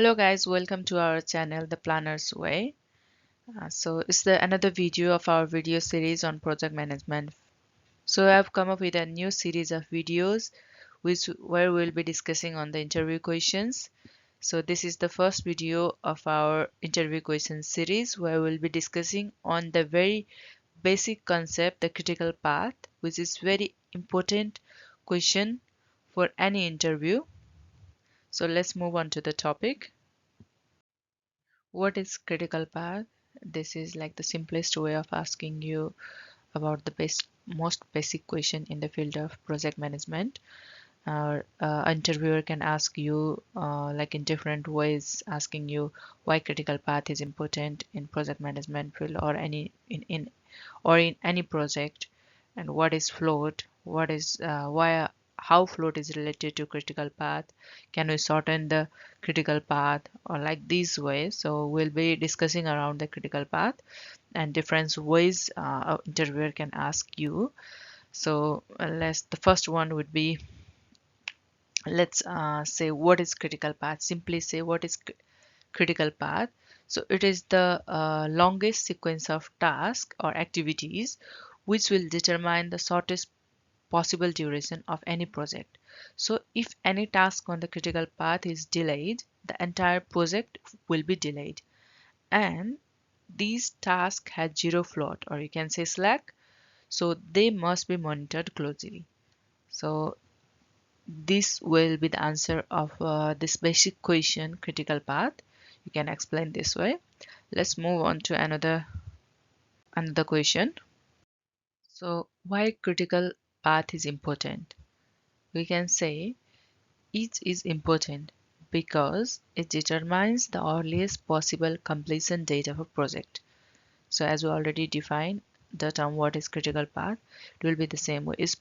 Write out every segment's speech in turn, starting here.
Hello guys, welcome to our channel The Planner's Way. So it's the another video of our video series on project management. So I've come up with a new series of videos where we'll be discussing on the interview questions. So this is the first video of our interview questions series where we'll be discussing on the very basic concept, the critical path, which is very important question for any interview. So let's move on to the topic. What is critical path? This is like the simplest way of asking you about the most basic question in the field of project management. Our interviewer can ask you like in different ways, asking you why critical path is important in project management field or in any project, and what is float, what is why how float is related to critical path, can we shorten the critical path, or like these ways. So we'll be discussing around the critical path and different ways interviewer can ask you. So let's the first one would be, let's say what is critical path. Simply say what is critical path. So it is the longest sequence of tasks or activities which will determine the shortest possible duration of any project. So if any task on the critical path is delayed, the entire project will be delayed. And these tasks had zero float, or you can say slack, so they must be monitored closely. So this will be the answer of this basic question, critical path. You can explain this way. Let's move on to another question. So why critical path is important? We can say each is important because it determines the earliest possible completion date of a project. So as we already defined the term what is critical path, it will be the same way. It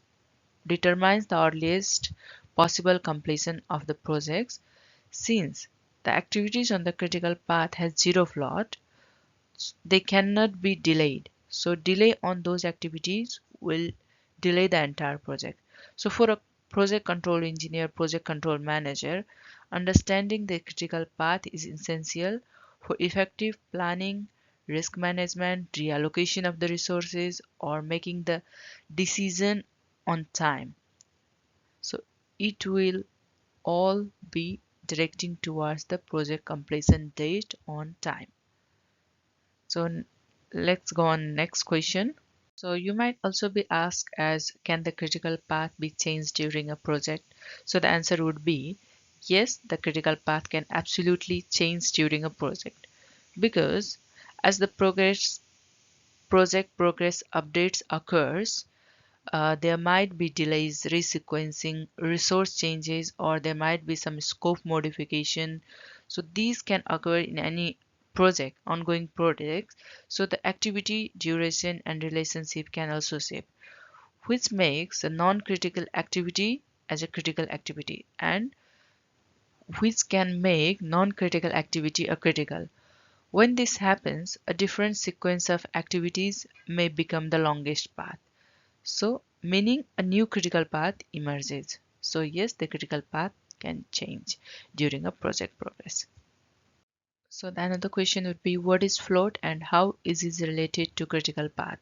determines the earliest possible completion of the projects. Since the activities on the critical path has zero float, they cannot be delayed. So delay on those activities will delay the entire project. So for a project control engineer, project control manager, understanding the critical path is essential for effective planning, risk management, reallocation of the resources, or making the decision on time. So it will all be directing towards the project completion date on time. So let's go on next question. So you might also be asked as, can the critical path be changed during a project? So the answer would be yes, the critical path can absolutely change during a project, because as the project progress updates occurs, there might be delays, resequencing, resource changes, or there might be some scope modification. So these can occur in any ongoing projects. So the activity duration and relationship can also shape, which makes a non-critical activity as a critical activity, and which can make non-critical activity a critical. When this happens, a different sequence of activities may become the longest path. So, meaning a new critical path emerges. So, yes, the critical path can change during a project progress. So, the another question would be, what is float and how is it related to critical path?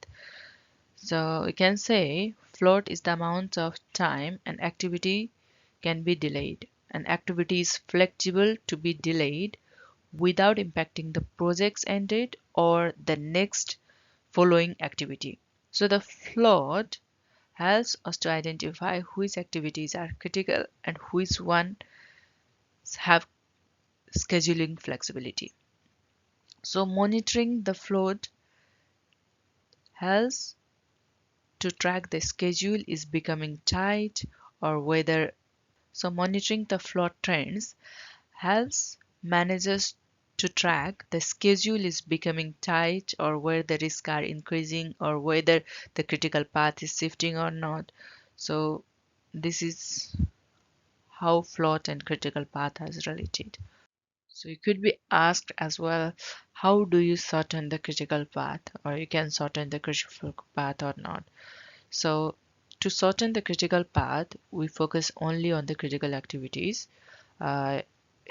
So, we can say float is the amount of time an activity can be delayed. An activity is flexible to be delayed without impacting the project's end date or the next following activity. So, the float helps us to identify which activities are critical and which ones have scheduling flexibility. So monitoring the float helps to track the schedule is becoming tight or whether. So monitoring the float trends helps managers to track the schedule is becoming tight or where the risks are increasing or whether the critical path is shifting or not. So this is how float and critical path is related. So you could be asked as well, how do you shorten the critical path, or you can shorten the critical path or not. So to shorten the critical path, we focus only on the critical activities. Uh,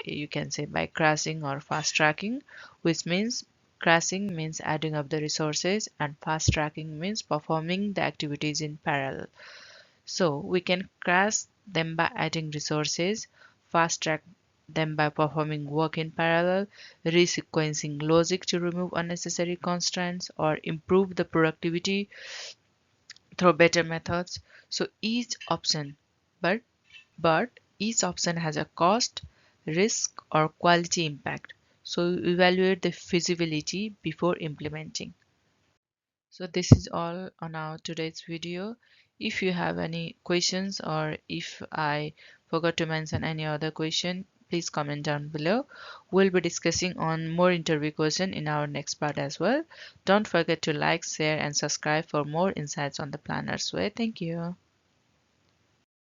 you can say by crashing or fast tracking, which means crashing means adding up the resources and fast tracking means performing the activities in parallel. So we can crash them by adding resources, fast track them by performing work in parallel, resequencing logic to remove unnecessary constraints, or improve the productivity through better methods. So each option, but but each option has a cost, risk, or quality impact. So evaluate the feasibility before implementing. So this is all on our today's video. If you have any questions or if I forgot to mention any other question, please comment down below. We'll be discussing on more interview question in our next part as well. Don't forget to like, share and subscribe for more insights on the Planners Way. Thank you.